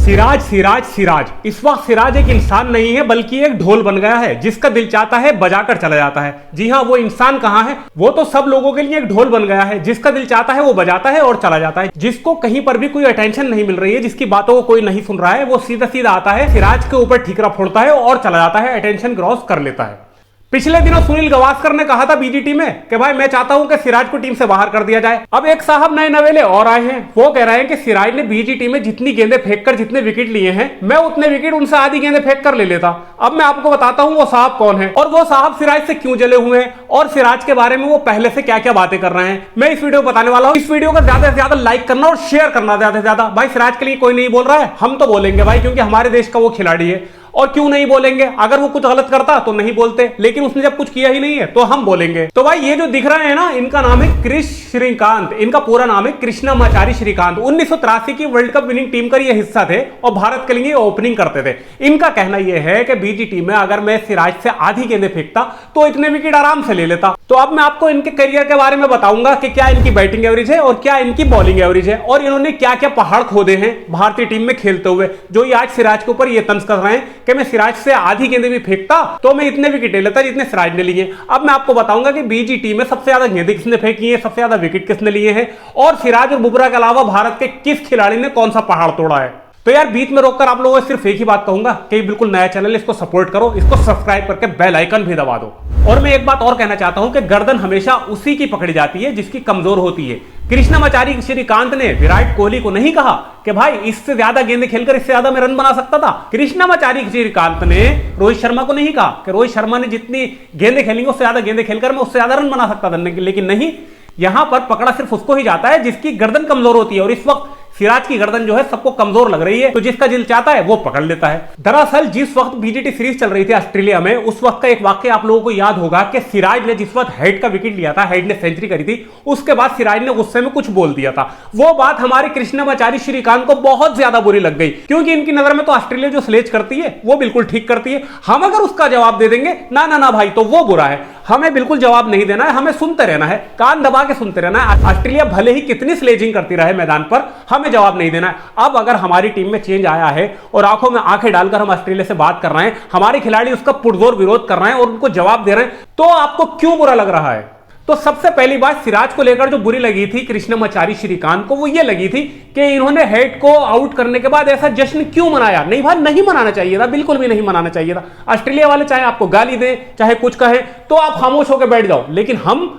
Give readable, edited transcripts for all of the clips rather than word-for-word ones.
सिराज सिराज सिराज। इस वक्त सिराज एक इंसान नहीं है बल्कि एक ढोल बन गया है जिसका दिल चाहता है बजाकर चला जाता है। जी हाँ, वो इंसान कहाँ है? वो तो सब लोगों के लिए एक ढोल बन गया है जिसका दिल चाहता है वो बजाता है और चला जाता है। जिसको कहीं पर भी कोई अटेंशन नहीं मिल रही है, जिसकी बातों को कोई नहीं सुन रहा है, वो सीधा सीधा आता है, सिराज के ऊपर ठीकरा फोड़ता है और चला जाता है, अटेंशन क्रॉस कर लेता है। पिछले दिनों सुनील गावस्कर ने कहा था बीजीटी में कि भाई मैं चाहता हूं कि सिराज को टीम से बाहर कर दिया जाए। अब एक साहब नए नवेले और आए हैं, वो कह रहे हैं कि सिराज ने बीजीटी में जितनी गेंदें फेंककर जितने विकेट लिए हैं, मैं उतने विकेट उनसे आधी गेंदें फेंक कर ले लेता। अब मैं आपको बताता हूं वो साहब कौन है और वो साहब सिराज से क्यों जले हुए हैं और सिराज के बारे में वो पहले से क्या क्या बातें कर रहे हैं, मैं इस वीडियो में बताने वाला हूं। इस वीडियो को ज्यादा से ज्यादा लाइक करना और शेयर करना ज्यादा से ज्यादा। भाई सिराज के लिए कोई नहीं बोल रहा है, हम तो बोलेंगे भाई, क्योंकि हमारे देश का वो खिलाड़ी है। और क्यों नहीं बोलेंगे? अगर वो कुछ गलत करता तो नहीं बोलते, लेकिन उसने जब कुछ किया ही नहीं है तो हम बोलेंगे। तो भाई ये जो दिख रहे हैं ना, इनका नाम है क्रिश श्रीकांत। इनका पूरा नाम है कृष्णमाचारी श्रीकांत। 1983 की वर्ल्ड कप विनिंग टीम का ये हिस्सा थे और भारत के लिए ओपनिंग करते थे। इनका कहना यह है कि बीजीटी में अगर मैं सिराज से आधी गेंदें फेंकता तो इतने विकेट आराम से ले लेता। तो अब मैं आपको इनके करियर के बारे में बताऊंगा कि क्या इनकी बैटिंग एवरेज है और क्या इनकी बॉलिंग एवरेज है और इन्होंने क्या क्या पहाड़ खोदे हैं भारतीय टीम में खेलते हुए, जो ये आज सिराज के ऊपर ये तंज कर रहे हैं कि मैं सिराज से आधी गेंदें भी फेंकता तो मैं इतने विकेट ले लेता जितने सिराज ने लिए। अब मैं आपको बताऊंगा कि बीजीटी में सबसे ज्यादा गेंदें किसने फेंकी है, सबसे ज्यादा विकेट किसने लिए हैं और सिराज और बुमराह के अलावा भारत के किस खिलाड़ी ने कौन सा पहाड़ तोड़ा है। तो यार बीच में रोककर आप लोगों से सिर्फ एक ही बात कहूंगा कि बिल्कुल नया चैनल है, इसको सपोर्ट करो, इसको सब्सक्राइब करके बेल आइकन भी दबा दो। और मैं एक बात और कहना चाहता हूं कि गर्दन हमेशा उसी की पकड़ी जाती है जिसकी कमजोर होती है। कृष्णमाचारी श्रीकांत ने विराट कोहली को नहीं कहा कि भाई इससे ज्यादा गेंदें खेलकर इससे ज्यादा मैं रन बना सकता था। कृष्णमाचारी श्रीकांत ने रोहित शर्मा को नहीं कहा कि रोहित शर्मा ने जितनी गेंदें खेलेंगे उससे ज्यादा गेंदें खेलकर मैं उससे ज्यादा रन बना सकता था, लेकिन नहीं, यहां पर पकड़ा सिर्फ उसको ही जाता है जिसकी गर्दन कमजोर होती है। और इस वक्त सिराज की गर्दन जो है सबको कमजोर लग रही है, तो जिसका दिल चाहता है वो पकड़ लेता है। दरअसल जिस वक्त बीजीटी सीरीज चल रही थी ऑस्ट्रेलिया में, उस वक्त का एक वाक्य आप लोगों को याद होगा कि सिराज ने जिस वक्त हेड का विकेट लिया था, हेड ने सेंचुरी करी थी, उसके बाद सिराज ने गुस्से में कुछ बोल दिया था। वो बात हमारे कृष्णमाचारी श्रीकांत को बहुत ज्यादा बुरी लग गई, क्योंकि इनकी नजर में तो ऑस्ट्रेलिया जो स्लेज करती है वो बिल्कुल ठीक करती है। हम अगर उसका जवाब दे देंगे ना ना ना भाई, तो वो बुरा है। हमें बिल्कुल जवाब नहीं देना है, हमें सुनते रहना है, कान दबा के सुनते रहना है। ऑस्ट्रेलिया भले ही कितनी स्लेजिंग करती रहे मैदान पर, हमें जवाब नहीं देना है। अब अगर हमारी टीम में चेंज आया है और आंखों में आंखें डालकर हम ऑस्ट्रेलिया से बात कर रहे हैं, हमारे खिलाड़ी उसका पुरजोर विरोध कर रहे हैं और उनको जवाब दे रहे हैं, तो आपको क्यों बुरा लग रहा है? तो सबसे पहली बात सिराज को लेकर जो बुरी लगी थी कृष्णमाचारी श्रीकांत को, वो ये लगी थी कि इन्होंने हेड को आउट करने के बाद ऐसा जश्न क्यों मनाया। नहीं भाई, नहीं मनाना चाहिए था, बिल्कुल भी नहीं मनाना चाहिए था। ऑस्ट्रेलिया वाले चाहे आपको गाली दें, चाहे कुछ कहें, तो आप खामोश होकर बैठ जाओ, लेकिन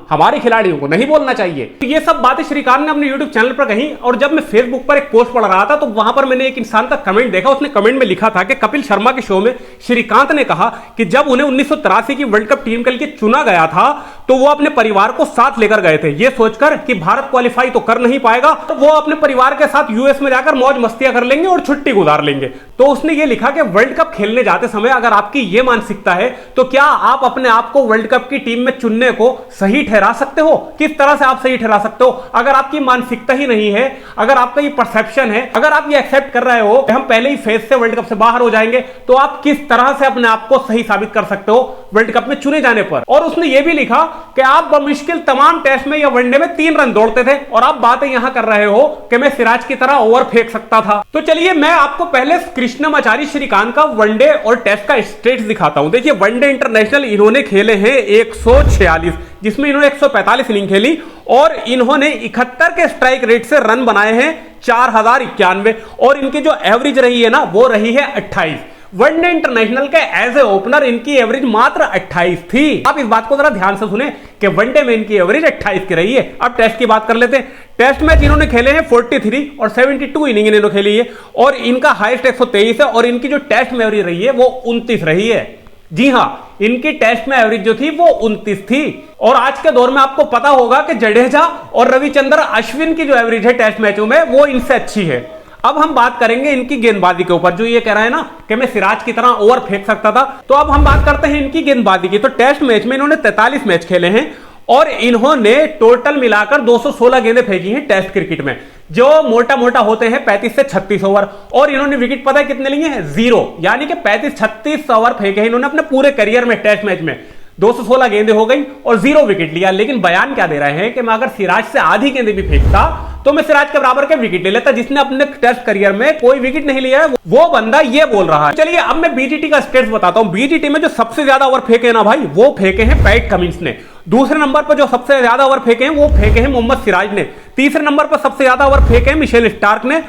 हमारे खिलाड़ियों को नहीं बोलना चाहिए। तो ये सब बातें श्रीकांत ने अपने यूट्यूब चैनल पर कही। और जब मैं फेसबुक पर एक पोस्ट पढ़ रहा था तो वहां पर मैंने एक इंसान का कमेंट देखा। उसने कमेंट में लिखा था कि कपिल शर्मा के शो में श्रीकांत ने कहा कि जब उन्हें 1983 की वर्ल्ड कप टीम के लिए चुना गया था तो वो अपने परिवार को साथ लेकर गए थे, ये सोचकर कि भारत क्वालिफाई तो कर नहीं पाएगा, तो वो अपने परिवार के साथ यूएस में जाकर मौज मस्तियां कर लेंगे और छुट्टी गुजार लेंगे। तो उसने ये लिखा कि वर्ल्ड कप खेलने जाते समय अगर आपकी ये मानसिकता है तो क्या आप अपने आप को वर्ल्ड कप की टीम में चुनने को सही ठहरा सकते हो? किस तरह से आप सही ठहरा सकते हो? अगर आपकी मानसिकता ही नहीं है, अगर आपका ये परसेप्शन है, अगर आप ये एक्सेप्ट कर रहे हो कि हम पहले ही फेज से वर्ल्ड कप से बाहर हो जाएंगे, तो आप किस तरह से अपने आप को सही साबित कर सकते हो वर्ल्ड कप में चुने जाने पर? और उसने ये भी लिखा कि आप बमुश्किल तमाम टेस्ट में या वनडे में 3 रन दौड़ते थे और आप बातें यहां कर रहे हो कि मैं सिराज की तरह ओवर फेंक सकता था। तो चलिए मैं आपको पहले कृष्णमाचारी श्रीकांत का वनडे और टेस्ट का स्टेट्स दिखाता हूं। देखिए वनडे इंटरनेशनल इन्होंने खेले हैं 146, जिसमें इन्होंने 145 इनिंग खेली और इन्होंने 71 के स्ट्राइक रेट से रन बनाए हैं 4091 और इनकी जो एवरेज रही है ना वो रही है 28। वनडे इंटरनेशनल के एज ए ओपनर इनकी एवरेज मात्र 28 थी। आप इस बात को जरा ध्यान से सुने कि वनडे में इनकी एवरेज 28 की रही है। अब टेस्ट की बात कर लेते हैं। टेस्ट मैच इन्होंने खेले हैं 43 और 72 इनिंग इन्होंने खेली है और इनका हाईएस्ट 123 है और इनकी जो टेस्ट में एवरेज रही है वो 29 रही है। जी हां, इनकी टेस्ट में एवरेज जो थी वो 29 थी। और आज के दौर में आपको पता होगा कि जडेजा और रविचंद्रन अश्विन की जो एवरेज है टेस्ट मैचों में वो इनसे अच्छी है। अब हम बात करेंगे इनकी गेंदबाजी के ऊपर, जो ये कह रहा है ना कि मैं सिराज की तरह ओवर फेंक सकता था। तो अब हम बात करते हैं इनकी गेंदबाजी की। तो टेस्ट मैच में इन्होंने 43 मैच खेले हैं और इन्होंने टोटल मिलाकर 216 गेंदें फेंकी हैं टेस्ट क्रिकेट में, जो मोटा मोटा होते हैं 35 से 36 ओवर। और इन्होंने विकेट पता है कितने लिए हैं? 0, यानी कि 35-36 ओवर फेंके हैं इन्होंने अपने पूरे करियर में टेस्ट मैच में। 216 गेंदें हो गई और 0 विकेट लिया। लेकिन बयान क्या दे रहे हैं कि मैं अगर सिराज से आधी गेंदें भी फेंकता तो मैं सिराज के बराबर के विकेट ले लेता, जिसने अपने टेस्ट करियर में कोई विकेट नहीं लिया है वो बंदा ये बोल रहा है। चलिए अब मैं बीजीटी का स्टेट्स बताता हूं। बीजीटी में जो सबसे ज्यादा ओवर फेंके ना भाई, वो फेंके हैं पैट कमिंस ने। दूसरे नंबर पर जो सबसे ज्यादा ओवर फेंके हैं वो फेंके हैं मोहम्मद सिराज ने। तीसरे नंबर पर सबसे ज्यादा ओवर फेंके हैं मिशेल स्टार्क ने,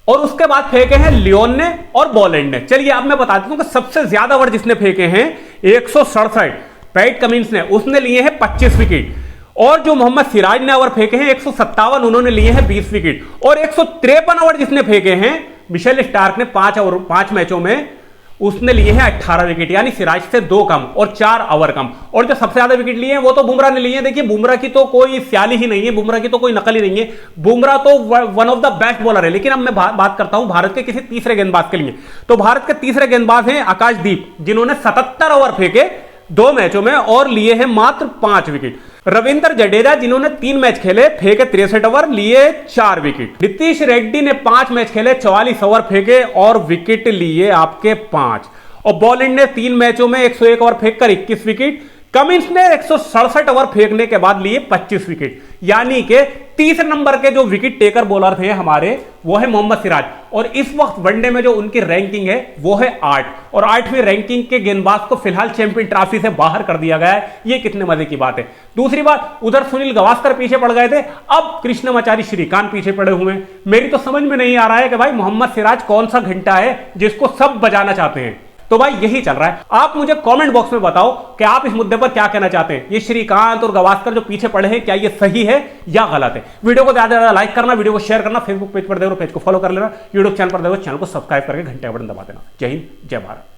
और उसके बाद फेंके हैं लियोन ने और बॉलैंड ने। चलिए अब मैं बताता हूं कि सबसे ज्यादा ओवर जिसने फेंके हैं 167 पैट कमिंस ने, उसने लिए हैं 25 विकेट। और जो मोहम्मद सिराज ने ओवर फेंके हैं 157, उन्होंने लिए हैं 20 विकेट। और 153 ओवर जिसने फेंके हैं मिशेल स्टार्क ने 5 मैचों में, उसने लिए हैं 18 विकेट, यानी सिराज से 2 कम और 4 ओवर कम। और जो सबसे ज्यादा विकेट लिए हैं वो तो बुमराह ने लिए हैं। देखिए बुमराह की तो कोई स्याली ही नहीं है, बुमराह की तो कोई नकल ही नहीं है, बुमराह तो one of the best bowler है। लेकिन अब मैं बात करता हूं भारत के किसी तीसरे गेंदबाज के लिए। तो भारत के तीसरे गेंदबाज हैं आकाशदीप, जिन्होंने 77 ओवर फेंके 2 मैचों में और लिए हैं मात्र 5 विकेट। रविंद्र जडेजा, जिन्होंने 3 मैच खेले, फेंके 63 ओवर, लिए 4 विकेट। नीतीश रेड्डी ने 5 मैच खेले, 44 ओवर फेंके और विकेट लिए आपके 5। और बॉलिंग ने 3 मैचों में 101 ओवर फेंककर 21 विकेट। कमिंस ने 167 ओवर फेंकने के बाद लिए 25 विकेट। यानी कि तीसरे नंबर के जो विकेट टेकर बॉलर थे हमारे, वो है मोहम्मद सिराज। और इस वक्त वनडे में जो उनकी रैंकिंग है वो है 8, और 8वीं रैंकिंग के गेंदबाज को फिलहाल चैंपियन ट्रॉफी से बाहर कर दिया गया है। ये कितने मजे की बात है। दूसरी बात, उधर सुनील गावस्कर पीछे पड़ गए थे, अब कृष्णमाचारी श्रीकांत पीछे पड़े हुए हैं। मेरी तो समझ में नहीं आ रहा है कि भाई मोहम्मद सिराज कौन सा घंटा है जिसको सब बजाना चाहते हैं। तो भाई यही चल रहा है। आप मुझे कमेंट बॉक्स में बताओ कि आप इस मुद्दे पर क्या कहना चाहते हैं। ये श्रीकांत और गावस्कर जो पीछे पड़े हैं, क्या ये सही है या गलत है? वीडियो को ज्यादा से ज्यादा लाइक करना, वीडियो को शेयर करना, फेसबुक पेज पर देखो पेज को फॉलो कर लेना, यूट्यूब चैनल पर देखो चैनल को सब्सक्राइब करके घंटे का बटन दबा देना। जय हिंद, जय भारत।